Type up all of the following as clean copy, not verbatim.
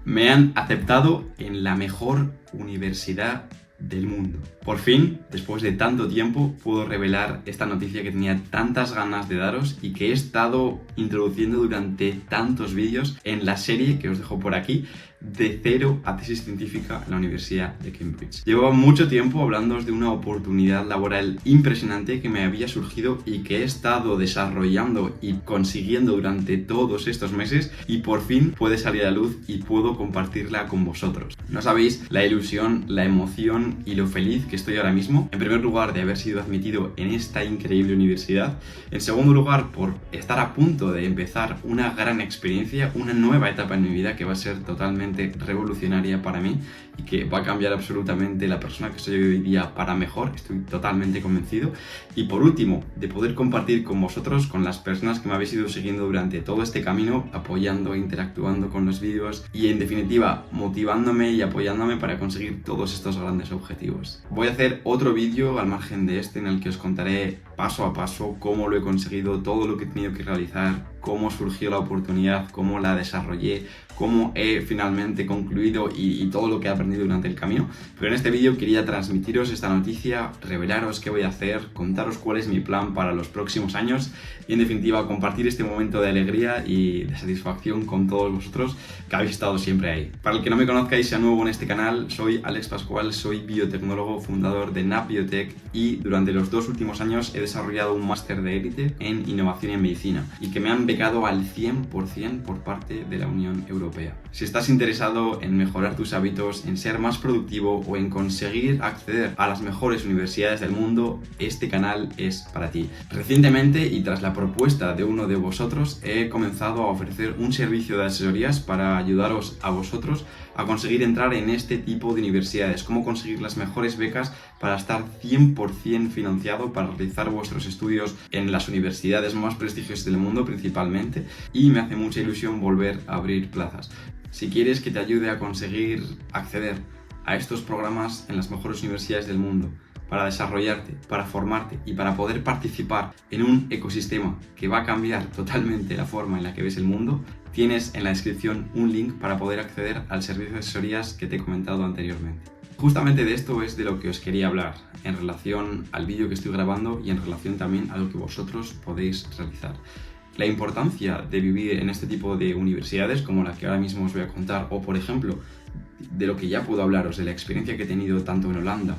Me han aceptado en la mejor universidad del mundo. Por fin, después de tanto tiempo, puedo revelar esta noticia que tenía tantas ganas de daros y que he estado introduciendo durante tantos vídeos en la serie que os dejo por aquí, de cero a tesis científica en la Universidad de Cambridge. Llevaba mucho tiempo hablándoos de una oportunidad laboral impresionante que me había surgido y que he estado desarrollando y consiguiendo durante todos estos meses, y por fin puede salir a la luz y puedo compartirla con vosotros. No sabéis la ilusión, la emoción y lo feliz que estoy ahora mismo. En primer lugar, de haber sido admitido en esta increíble universidad. En segundo lugar, por estar a punto de empezar una gran experiencia, una nueva etapa en mi vida que va a ser totalmente revolucionaria para mí y que va a cambiar absolutamente la persona que soy hoy día para mejor. Estoy totalmente convencido. Y por último, de poder compartir con vosotros, con las personas que me habéis ido siguiendo durante todo este camino, apoyando, interactuando con los vídeos y, en definitiva, motivándome y apoyándome para conseguir todos estos grandes objetivos. Voy a hacer otro vídeo al margen de este en el que os contaré paso a paso cómo lo he conseguido, todo lo que he tenido que realizar, cómo surgió la oportunidad, cómo la desarrollé, cómo he finalmente concluido y todo lo que he aprendido durante el camino. Pero en este vídeo quería transmitiros esta noticia, revelaros qué voy a hacer, contaros cuál es mi plan para los próximos años y, en definitiva, compartir este momento de alegría y de satisfacción con todos vosotros que habéis estado siempre ahí. Para el que no me conozca y sea nuevo en este canal, soy Alex Pascual, soy biotecnólogo, fundador de NAP Biotech, y durante los 2 últimos años he desarrollado un máster de élite en innovación en medicina y que me han becado al 100% por parte de la Unión Europea. Si estás interesado en mejorar tus hábitos, en ser más productivo o en conseguir acceder a las mejores universidades del mundo, este canal es para ti. Recientemente, y tras la propuesta de uno de vosotros, he comenzado a ofrecer un servicio de asesorías para ayudaros a vosotros a conseguir entrar en este tipo de universidades, cómo conseguir las mejores becas para estar 100% financiado para realizar vuestros estudios en las universidades más prestigiosas del mundo principalmente, y me hace mucha ilusión volver a abrir plazas. Si quieres que te ayude a conseguir acceder a estos programas en las mejores universidades del mundo, para desarrollarte, para formarte y para poder participar en un ecosistema que va a cambiar totalmente la forma en la que ves el mundo, tienes en la descripción un link para poder acceder al servicio de asesorías que te he comentado anteriormente. Justamente de esto es de lo que os quería hablar, en relación al vídeo que estoy grabando y en relación también a lo que vosotros podéis realizar. La importancia de vivir en este tipo de universidades como la que ahora mismo os voy a contar, o por ejemplo, de lo que ya puedo hablaros, de la experiencia que he tenido tanto en Holanda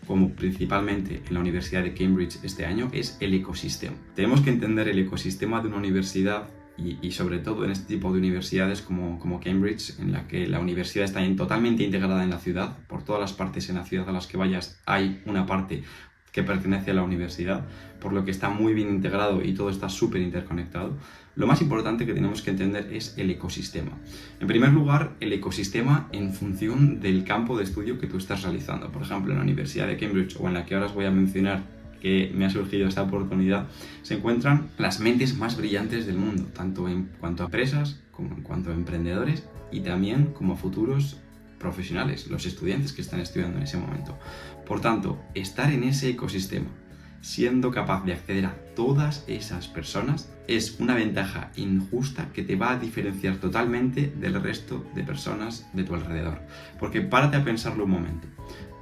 como principalmente en la Universidad de Cambridge este año, es el ecosistema. Tenemos que entender el ecosistema de una universidad y sobre todo en este tipo de universidades como Cambridge, en la que la universidad está totalmente integrada en la ciudad. Por todas las partes en la ciudad a las que vayas hay una parte que pertenece a la universidad, por lo que está muy bien integrado y todo está súper interconectado. Lo más importante que tenemos que entender es el ecosistema. En primer lugar, el ecosistema en función del campo de estudio que tú estás realizando. Por ejemplo, en la Universidad de Cambridge, o en la que ahora os voy a mencionar que me ha surgido esta oportunidad, se encuentran las mentes más brillantes del mundo, tanto en cuanto a empresas como en cuanto a emprendedores y también como a futuros profesionales, los estudiantes que están estudiando en ese momento. Por tanto, estar en ese ecosistema, siendo capaz de acceder a todas esas personas, es una ventaja injusta que te va a diferenciar totalmente del resto de personas de tu alrededor. Porque párate a pensarlo un momento.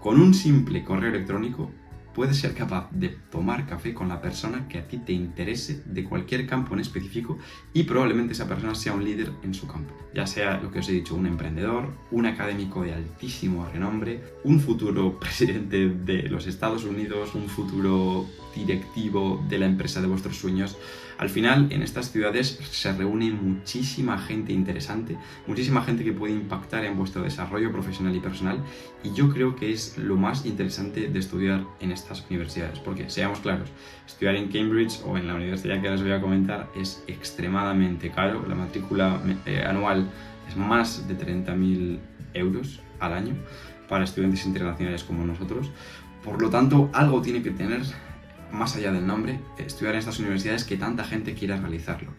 Con un simple correo electrónico puedes ser capaz de tomar café con la persona que a ti te interese de cualquier campo en específico, y probablemente esa persona sea un líder en su campo. Ya sea lo que os he dicho, un emprendedor, un académico de altísimo renombre, un futuro presidente de los Estados Unidos, un futuro directivo de la empresa de vuestros sueños. Al final, en estas ciudades se reúne muchísima gente interesante, muchísima gente que puede impactar en vuestro desarrollo profesional y personal, y yo creo que es lo más interesante de estudiar en estas universidades, porque seamos claros, estudiar en Cambridge o en la universidad que ahora os voy a comentar es extremadamente caro. La matrícula anual es más de 30.000 euros al año para estudiantes internacionales como nosotros. Por lo tanto, algo tiene que tener más allá del nombre, estudiar en estas universidades que tanta gente quiera realizarlo.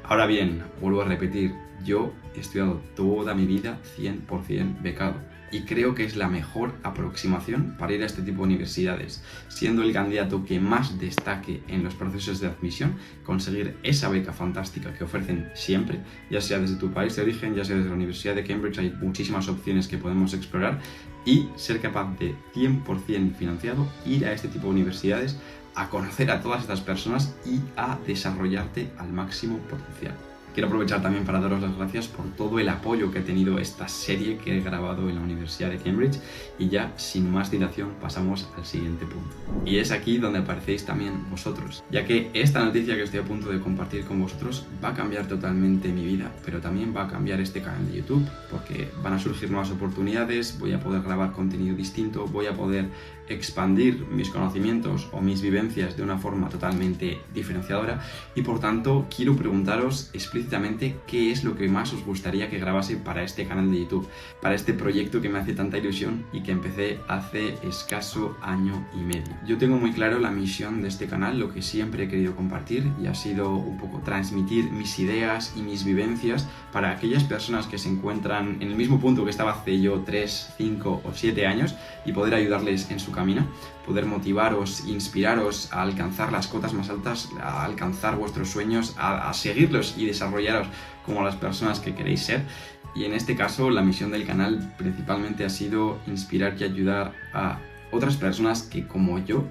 Ahora bien, vuelvo a repetir, yo he estudiado toda mi vida 100% becado y creo que es la mejor aproximación para ir a este tipo de universidades, siendo el candidato que más destaque en los procesos de admisión, conseguir esa beca fantástica que ofrecen siempre, ya sea desde tu país de origen, ya sea desde la Universidad de Cambridge, hay muchísimas opciones que podemos explorar, y ser capaz de 100% financiado ir a este tipo de universidades, a conocer a todas estas personas y a desarrollarte al máximo potencial. Quiero aprovechar también para daros las gracias por todo el apoyo que ha tenido esta serie que he grabado en la Universidad de Cambridge, y ya sin más dilación pasamos al siguiente punto. Y es aquí donde aparecéis también vosotros, ya que esta noticia que estoy a punto de compartir con vosotros va a cambiar totalmente mi vida, pero también va a cambiar este canal de YouTube, porque van a surgir nuevas oportunidades, voy a poder grabar contenido distinto, voy a poder expandir mis conocimientos o mis vivencias de una forma totalmente diferenciadora, y por tanto quiero preguntaros explícitamente qué es lo que más os gustaría que grabase para este canal de YouTube, para este proyecto que me hace tanta ilusión y que empecé hace escaso año y medio. Yo tengo muy claro la misión de este canal, lo que siempre he querido compartir, y ha sido un poco transmitir mis ideas y mis vivencias para aquellas personas que se encuentran en el mismo punto que estaba hace yo 3, 5 o 7 años, y poder ayudarles en su camino, poder motivaros, inspiraros a alcanzar las cotas más altas, a alcanzar vuestros sueños, a seguirlos y desarrollaros como las personas que queréis ser. Y en este caso la misión del canal principalmente ha sido inspirar y ayudar a otras personas que, como yo,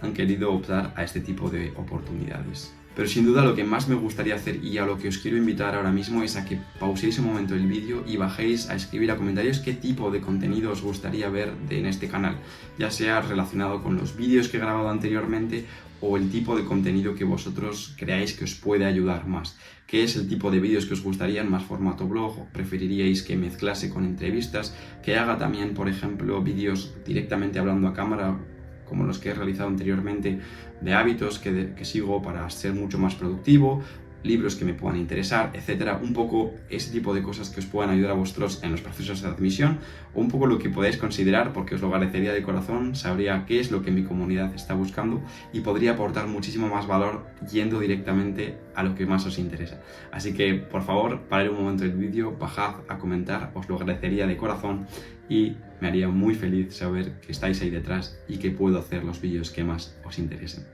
han querido optar a este tipo de oportunidades. Pero sin duda lo que más me gustaría hacer, y a lo que os quiero invitar ahora mismo, es a que pauséis un momento el vídeo y bajéis a escribir a comentarios qué tipo de contenido os gustaría ver en este canal, ya sea relacionado con los vídeos que he grabado anteriormente o el tipo de contenido que vosotros creáis que os puede ayudar más. ¿Qué es el tipo de vídeos que os gustarían? ¿Más formato blog? ¿O preferiríais que mezclase con entrevistas? ¿Que haga también, por ejemplo, vídeos directamente hablando a cámara, como los que he realizado anteriormente, de hábitos que sigo para ser mucho más productivo, libros que me puedan interesar, etcétera? Un poco ese tipo de cosas que os puedan ayudar a vosotros en los procesos de admisión, o un poco lo que podáis considerar, porque os lo agradecería de corazón, sabría qué es lo que mi comunidad está buscando y podría aportar muchísimo más valor yendo directamente a lo que más os interesa. Así que, por favor, parad un momento el vídeo, bajad a comentar, os lo agradecería de corazón y me haría muy feliz saber que estáis ahí detrás y que puedo hacer los vídeos que más os interesen.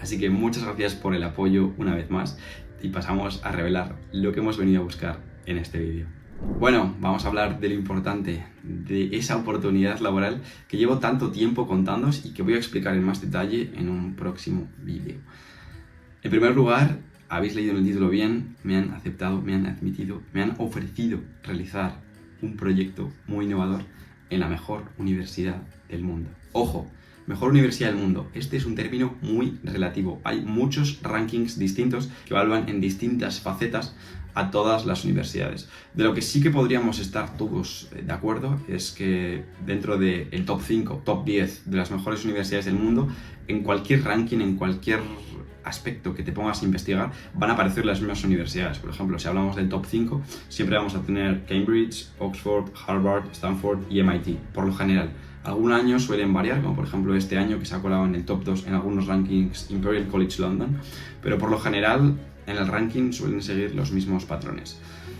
Así que muchas gracias por el apoyo una vez más, y pasamos a revelar lo que hemos venido a buscar en este vídeo. Bueno, vamos a hablar de lo importante, de esa oportunidad laboral que llevo tanto tiempo contándoos y que voy a explicar en más detalle en un próximo vídeo. En primer lugar, habéis leído en el título bien, me han aceptado, me han admitido, me han ofrecido realizar un proyecto muy innovador en la mejor universidad del mundo. Ojo, mejor universidad del mundo. Este es un término muy relativo. Hay muchos rankings distintos que evalúan en distintas facetas a todas las universidades. De lo que sí que podríamos estar todos de acuerdo es que dentro del top 5, top 10 de las mejores universidades del mundo, en cualquier ranking, en cualquier aspecto que te pongas a investigar, van a aparecer las mismas universidades. Por ejemplo, si hablamos del top 5, siempre vamos a tener Cambridge, Oxford, Harvard, Stanford y MIT, por lo general. Algún año suelen variar, como por ejemplo este año que se ha colado en el top 2 en algunos rankings Imperial College London, pero por lo general en el ranking suelen seguir los mismos patrones.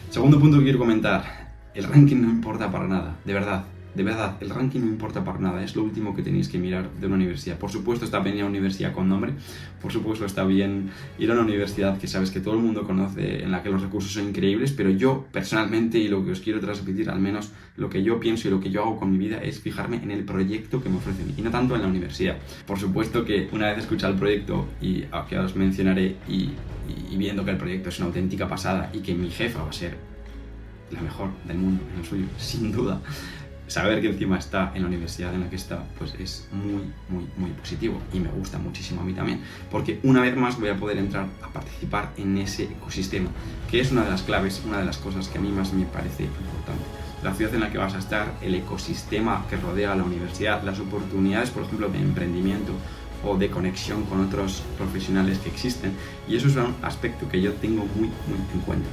Segundo punto que quiero comentar, el ranking no importa para nada, de verdad, el ranking no importa para nada, es lo último que tenéis que mirar de una universidad. Por supuesto está bien ir a una universidad con nombre, por supuesto está bien ir a una universidad que sabes que todo el mundo conoce, en la que los recursos son increíbles, pero yo personalmente, y lo que os quiero transmitir, al menos lo que yo pienso y lo que yo hago con mi vida, es fijarme en el proyecto que me ofrecen y no tanto en la universidad. Por supuesto que una vez escuchado el proyecto, y que os mencionaré, y viendo que el proyecto es una auténtica pasada y que mi jefa va a ser la mejor del mundo en lo suyo, sin duda, saber que encima está en la universidad en la que está, pues es muy positivo, y me gusta muchísimo a mí también, porque una vez más voy a poder entrar a participar en ese ecosistema, que es una de las claves, una de las cosas que a mí más me parece importante. La ciudad en la que vas a estar, el ecosistema que rodea a la universidad, las oportunidades, por ejemplo, de emprendimiento o de conexión con otros profesionales que existen, y eso es un aspecto que yo tengo muy en cuenta.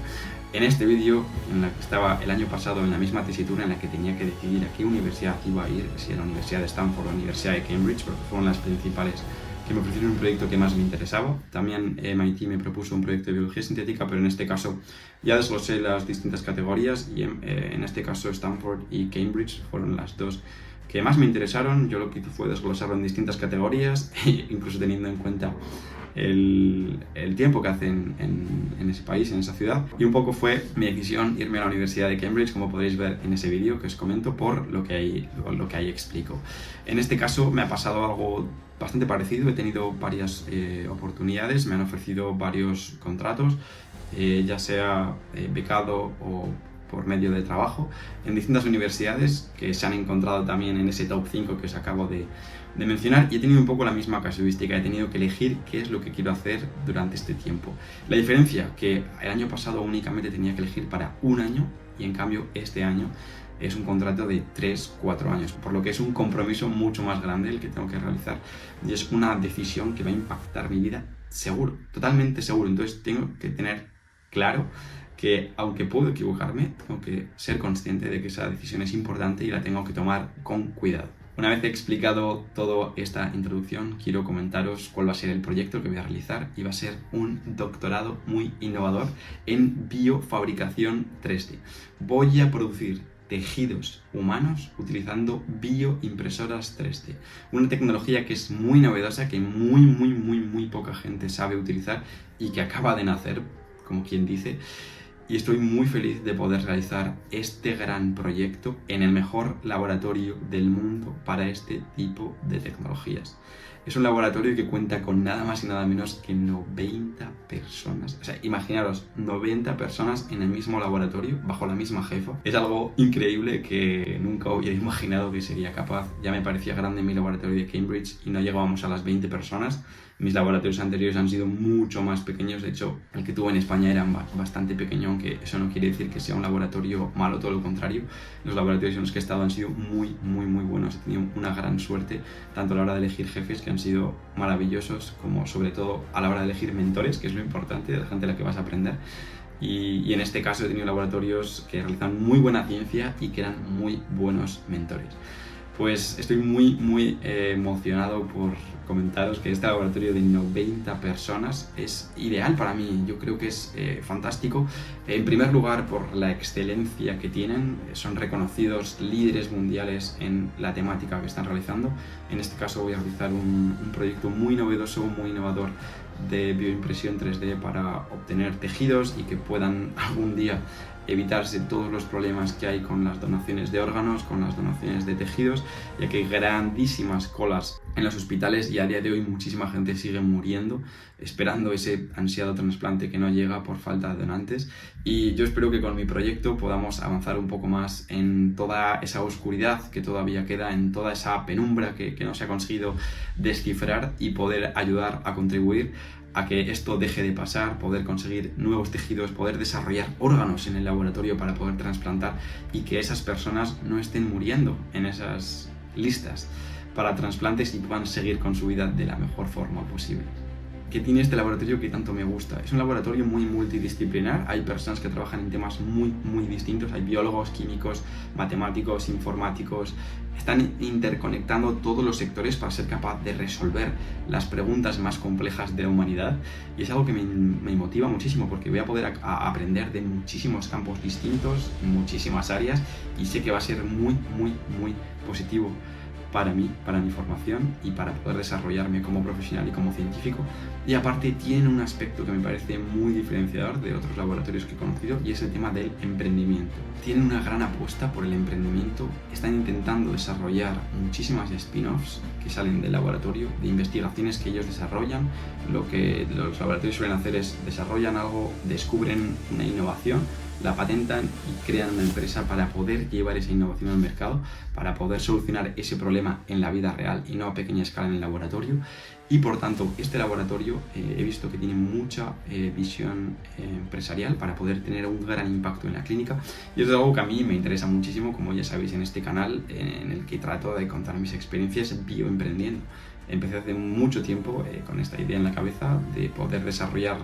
En este vídeo, en la que estaba el año pasado en la misma tesitura en la que tenía que decidir a qué universidad iba a ir, si a la Universidad de Stanford o la Universidad de Cambridge, porque fueron las principales que me ofrecieron un proyecto que más me interesaba. También MIT me propuso un proyecto de biología sintética, pero en este caso ya desglosé las distintas categorías y en este caso Stanford y Cambridge fueron las dos que más me interesaron. Yo lo que hice fue desglosarlo en distintas categorías, incluso teniendo en cuenta el tiempo que hace en ese país, en esa ciudad. Y un poco fue mi decisión irme a la Universidad de Cambridge, como podréis ver en ese vídeo que os comento, por lo que ahí explico. En este caso me ha pasado algo bastante parecido. He tenido varias oportunidades, me han ofrecido varios contratos, ya sea becado o por medio de trabajo, en distintas universidades que se han encontrado también en ese top 5 que os acabo de mencionar, y he tenido un poco la misma casuística. He tenido que elegir qué es lo que quiero hacer durante este tiempo. La diferencia, que el año pasado únicamente tenía que elegir para un año, y en cambio este año es un contrato de 3-4 años, por lo que es un compromiso mucho más grande el que tengo que realizar, y es una decisión que va a impactar mi vida seguro, totalmente seguro. Entonces tengo que tener claro que, aunque puedo equivocarme, tengo que ser consciente de que esa decisión es importante y la tengo que tomar con cuidado. Una vez explicado toda esta introducción, quiero comentaros cuál va a ser el proyecto que voy a realizar, y va a ser un doctorado muy innovador en biofabricación 3D. Voy a producir tejidos humanos utilizando bioimpresoras 3D. Una tecnología que es muy novedosa, que muy poca gente sabe utilizar y que acaba de nacer, como quien dice. Y estoy muy feliz de poder realizar este gran proyecto en el mejor laboratorio del mundo para este tipo de tecnologías. Es un laboratorio que cuenta con nada más y nada menos que 90 personas. O sea, imaginaros, 90 personas en el mismo laboratorio, bajo la misma jefa. Es algo increíble que nunca hubiera imaginado que sería capaz. Ya me parecía grande mi laboratorio de Cambridge y no llegábamos a las 20 personas. Mis laboratorios anteriores han sido mucho más pequeños. De hecho, el que tuve en España era bastante pequeño, aunque eso no quiere decir que sea un laboratorio malo, todo lo contrario. Los laboratorios en los que he estado han sido muy buenos. He tenido una gran suerte, tanto a la hora de elegir jefes, que han sido maravillosos, como sobre todo a la hora de elegir mentores, que es lo importante, de la gente a la que vas a aprender. Y en este caso he tenido laboratorios que realizan muy buena ciencia y que eran muy buenos mentores. Pues estoy muy emocionado por comentaros que este laboratorio de 90 personas es ideal para mí. Yo creo que es fantástico. En primer lugar, por la excelencia que tienen. Son reconocidos líderes mundiales en la temática que están realizando. En este caso voy a realizar un proyecto muy novedoso, muy innovador de bioimpresión 3D para obtener tejidos y que puedan algún día evitarse todos los problemas que hay con las donaciones de órganos, con las donaciones de tejidos, ya que hay grandísimas colas en los hospitales y a día de hoy muchísima gente sigue muriendo esperando ese ansiado trasplante que no llega por falta de donantes. Y yo espero que con mi proyecto podamos avanzar un poco más en toda esa oscuridad que todavía queda, en toda esa penumbra que no se ha conseguido descifrar, y poder ayudar a contribuir a que esto deje de pasar, poder conseguir nuevos tejidos, poder desarrollar órganos en el laboratorio para poder trasplantar, y que esas personas no estén muriendo en esas listas para trasplantes y puedan seguir con su vida de la mejor forma posible. ¿Qué tiene este laboratorio que tanto me gusta? Es un laboratorio muy multidisciplinar. Hay personas que trabajan en temas muy distintos. Hay biólogos, químicos, matemáticos, informáticos. Están interconectando todos los sectores para ser capaz de resolver las preguntas más complejas de la humanidad, y es algo que me motiva muchísimo, porque voy a poder aprender de muchísimos campos distintos, en muchísimas áreas, y sé que va a ser muy positivo para mí, para mi formación y para poder desarrollarme como profesional y como científico. Y aparte tiene un aspecto que me parece muy diferenciador de otros laboratorios que he conocido, y es el tema del emprendimiento. Tienen una gran apuesta por el emprendimiento. Están intentando desarrollar muchísimas spin-offs que salen del laboratorio, de investigaciones que ellos desarrollan. Lo que los laboratorios suelen hacer es desarrollan algo, descubren una innovación, la patentan y crean una empresa para poder llevar esa innovación al mercado, para poder solucionar ese problema en la vida real y no a pequeña escala en el laboratorio. Y por tanto, este laboratorio he visto que tiene mucha visión empresarial para poder tener un gran impacto en la clínica, y es algo que a mí me interesa muchísimo, como ya sabéis, en este canal en el que trato de contar mis experiencias bioemprendiendo. Empecé hace mucho tiempo con esta idea en la cabeza de poder desarrollar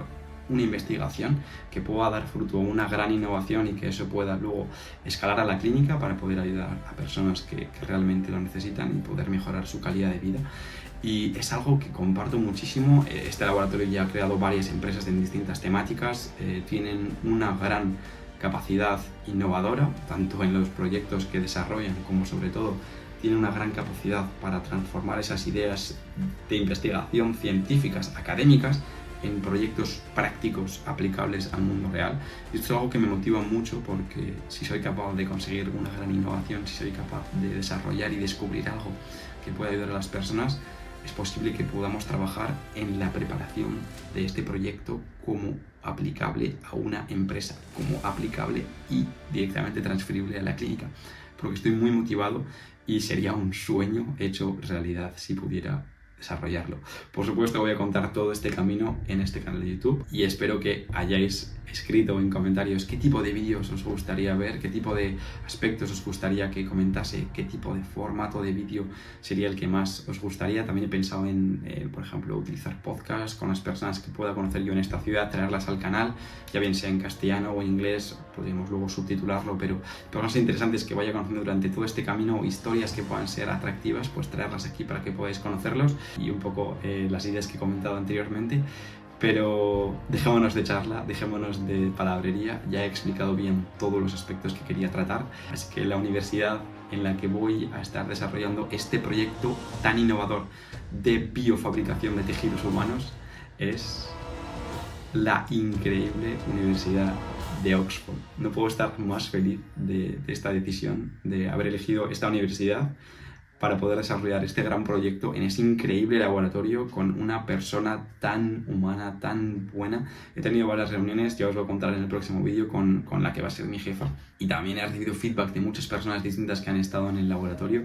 una investigación que pueda dar fruto a una gran innovación, y que eso pueda luego escalar a la clínica para poder ayudar a personas que realmente lo necesitan y poder mejorar su calidad de vida. y es algo que comparto muchísimo. Este laboratorio ya ha creado varias empresas en distintas temáticas, tienen una gran capacidad innovadora, tanto en los proyectos que desarrollan como sobre todo tienen una gran capacidad para transformar esas ideas de investigación científicas, académicas, en proyectos prácticos aplicables al mundo real. Y esto es algo que me motiva mucho porque si soy capaz de conseguir una gran innovación, si soy capaz de desarrollar y descubrir algo que pueda ayudar a las personas, es posible que podamos trabajar en la preparación de este proyecto como aplicable a una empresa, como aplicable y directamente transferible a la clínica. Porque estoy muy motivado y sería un sueño hecho realidad si pudiera desarrollarlo. Por supuesto voy a contar todo este camino en este canal de YouTube y espero que hayáis escrito en comentarios qué tipo de vídeos os gustaría ver, qué tipo de aspectos os gustaría que comentase, qué tipo de formato de vídeo sería el que más os gustaría. También he pensado en, por ejemplo, utilizar podcasts con las personas que pueda conocer yo en esta ciudad, traerlas al canal, ya bien sea en castellano o en inglés, podríamos luego subtitularlo, pero lo más interesante es que vaya conociendo durante todo este camino historias que puedan ser atractivas, pues traerlas aquí para que podáis conocerlos y un poco las ideas que he comentado anteriormente. Pero dejémonos de charla, dejémonos de palabrería, ya he explicado bien todos los aspectos que quería tratar, así que la universidad en la que voy a estar desarrollando este proyecto tan innovador de biofabricación de tejidos humanos es la increíble Universidad de Oxford. No puedo estar más feliz de esta decisión, de haber elegido esta universidad para poder desarrollar este gran proyecto en ese increíble laboratorio con una persona tan humana, tan buena. He tenido varias reuniones, ya os lo contaré en el próximo vídeo, con la que va a ser mi jefa. Y también he recibido feedback de muchas personas distintas que han estado en el laboratorio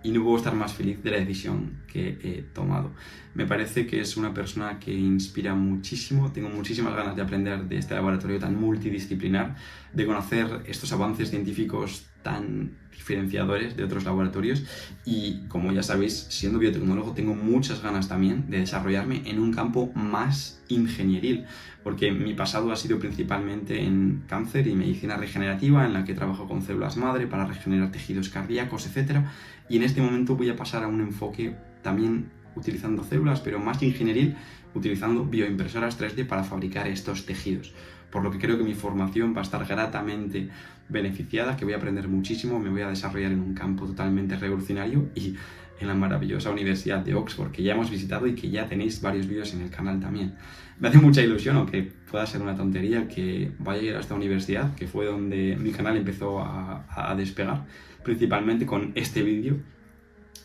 y no puedo estar más feliz de la decisión que he tomado. Me parece que es una persona que inspira muchísimo, tengo muchísimas ganas de aprender de este laboratorio tan multidisciplinar, de conocer estos avances científicos tan diferenciadores de otros laboratorios y, como ya sabéis, siendo biotecnólogo tengo muchas ganas también de desarrollarme en un campo más ingenieril, porque mi pasado ha sido principalmente en cáncer y medicina regenerativa, en la que trabajo con células madre para regenerar tejidos cardíacos, etc. Y en este momento voy a pasar a un enfoque también utilizando células, pero más ingenieril, utilizando bioimpresoras 3D para fabricar estos tejidos. Por lo que creo que mi formación va a estar gratamente beneficiada, que voy a aprender muchísimo, me voy a desarrollar en un campo totalmente revolucionario y en la maravillosa Universidad de Oxford, que ya hemos visitado y que ya tenéis varios vídeos en el canal también. Me hace mucha ilusión, aunque pueda ser una tontería, que vaya a ir a esta universidad, que fue donde mi canal empezó a despegar, principalmente con este vídeo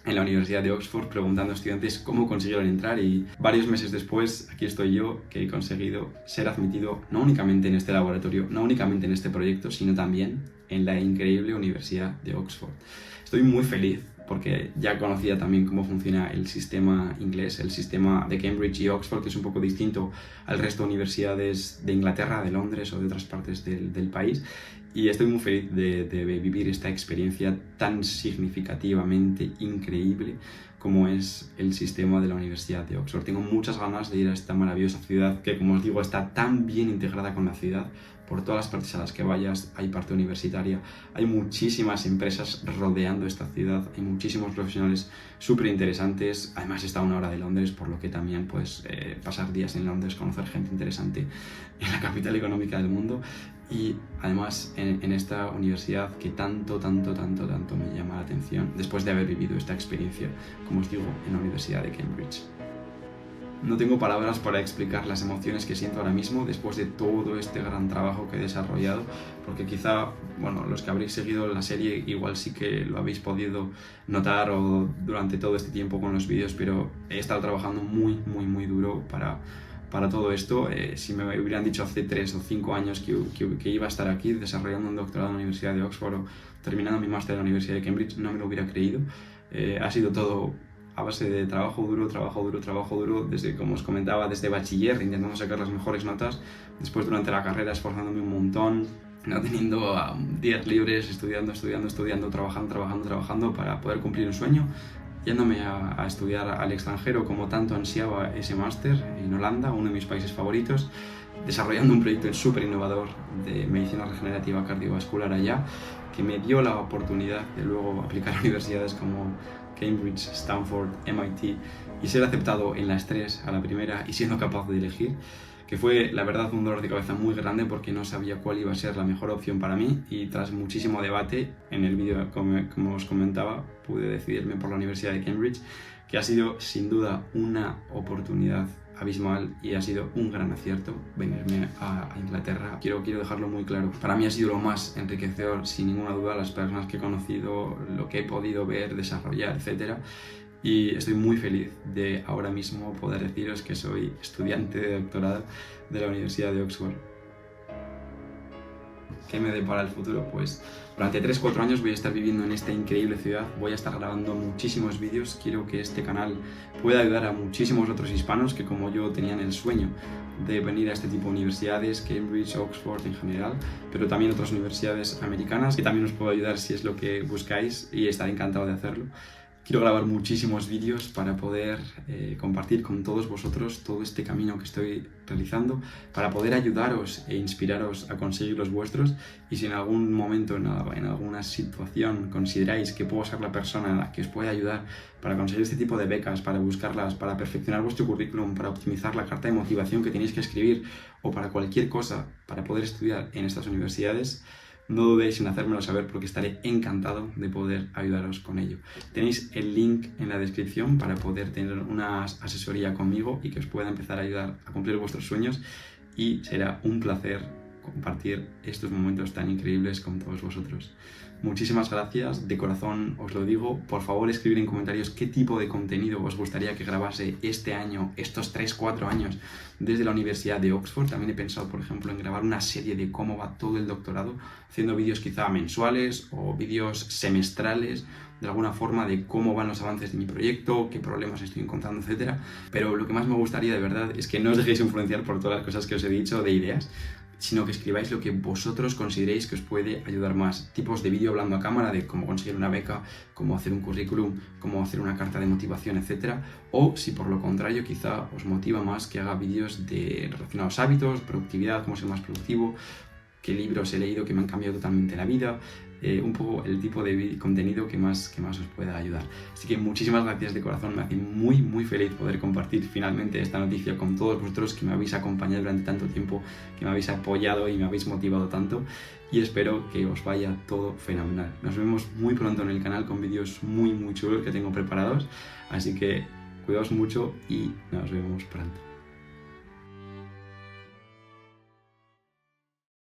en la Universidad de Oxford preguntando a estudiantes cómo consiguieron entrar, y varios meses después aquí estoy yo, que he conseguido ser admitido no únicamente en este laboratorio, no únicamente en este proyecto, sino también en la increíble Universidad de Oxford. Estoy muy feliz porque ya conocía también cómo funciona el sistema inglés, el sistema de Cambridge y Oxford, que es un poco distinto al resto de universidades de Inglaterra, de Londres o de otras partes del país. Y estoy muy feliz de vivir esta experiencia tan significativamente increíble como es el sistema de la Universidad de Oxford. Tengo muchas ganas de ir a esta maravillosa ciudad que, como os digo, está tan bien integrada con la ciudad. Por todas las partes a las que vayas hay parte universitaria, hay muchísimas empresas rodeando esta ciudad, hay muchísimos profesionales súper interesantes. Además está a 1 hora de Londres, por lo que también puedes pasar días en Londres, conocer gente interesante en la capital económica del mundo. Y además en esta universidad que tanto me llama la atención después de haber vivido esta experiencia, como os digo, en la Universidad de Cambridge. No tengo palabras para explicar las emociones que siento ahora mismo después de todo este gran trabajo que he desarrollado, porque quizá, bueno, los que habréis seguido la serie igual sí que lo habéis podido notar o durante todo este tiempo con los vídeos, pero he estado trabajando muy duro para todo esto. Si me hubieran dicho hace 3 o 5 años que iba a estar aquí desarrollando un doctorado en la Universidad de Oxford o terminando mi máster en la Universidad de Cambridge, no me lo hubiera creído. Ha sido todo a base de trabajo duro, desde, como os comentaba, desde bachiller, intentando sacar las mejores notas, después durante la carrera esforzándome un montón, no teniendo días libres, estudiando, trabajando para poder cumplir un sueño, yéndome a estudiar al extranjero como tanto ansiaba ese máster en Holanda, uno de mis países favoritos, desarrollando un proyecto súper innovador de medicina regenerativa cardiovascular allá, que me dio la oportunidad de luego aplicar a universidades como Cambridge, Stanford, MIT y ser aceptado en las 3 a la primera y siendo capaz de elegir, que fue la verdad un dolor de cabeza muy grande porque no sabía cuál iba a ser la mejor opción para mí, y tras muchísimo debate en el vídeo, como os comentaba, pude decidirme por la Universidad de Cambridge, que ha sido sin duda una oportunidad abismal y ha sido un gran acierto venirme a Inglaterra. Quiero dejarlo muy claro. Para mí ha sido lo más enriquecedor, sin ninguna duda, las personas que he conocido, lo que he podido ver, desarrollar, etc. Y estoy muy feliz de ahora mismo poder deciros que soy estudiante de doctorado de la Universidad de Oxford. ¿Qué me depara el futuro? Pues durante 3-4 años voy a estar viviendo en esta increíble ciudad, voy a estar grabando muchísimos vídeos, quiero que este canal pueda ayudar a muchísimos otros hispanos que como yo tenían el sueño de venir a este tipo de universidades, Cambridge, Oxford en general, pero también otras universidades americanas, que también os puedo ayudar si es lo que buscáis y estaré encantado de hacerlo. Quiero grabar muchísimos vídeos para poder compartir con todos vosotros todo este camino que estoy realizando, para poder ayudaros e inspiraros a conseguir los vuestros. Y si en algún momento, en alguna situación, consideráis que puedo ser la persona a la que os puede ayudar para conseguir este tipo de becas, para buscarlas, para perfeccionar vuestro currículum, para optimizar la carta de motivación que tenéis que escribir o para cualquier cosa para poder estudiar en estas universidades, no dudéis en hacérmelo saber porque estaré encantado de poder ayudaros con ello. Tenéis el link en la descripción para poder tener una asesoría conmigo y que os pueda empezar a ayudar a cumplir vuestros sueños, y será un placer compartir estos momentos tan increíbles con todos vosotros. Muchísimas gracias, de corazón os lo digo. Por favor, escribid en comentarios qué tipo de contenido os gustaría que grabase este año, estos 3-4 años desde la Universidad de Oxford. También he pensado, por ejemplo, en grabar una serie de cómo va todo el doctorado, haciendo vídeos quizá mensuales o vídeos semestrales, de alguna forma, de cómo van los avances de mi proyecto, qué problemas estoy encontrando, etc. Pero lo que más me gustaría de verdad es que no os dejéis influenciar por todas las cosas que os he dicho de ideas, sino que escribáis lo que vosotros consideréis que os puede ayudar más. Tipos de vídeo hablando a cámara de cómo conseguir una beca, cómo hacer un currículum, cómo hacer una carta de motivación, etc. O si por lo contrario quizá os motiva más que haga vídeos relacionados a hábitos, productividad, cómo ser más productivo, qué libros he leído que me han cambiado totalmente la vida, un poco el tipo de contenido que más os pueda ayudar. Así que muchísimas gracias de corazón, me hace muy feliz poder compartir finalmente esta noticia con todos vosotros que me habéis acompañado durante tanto tiempo, que me habéis apoyado y me habéis motivado tanto, y espero que os vaya todo fenomenal. Nos vemos muy pronto en el canal con vídeos muy chulos que tengo preparados, así que cuidaos mucho y nos vemos pronto.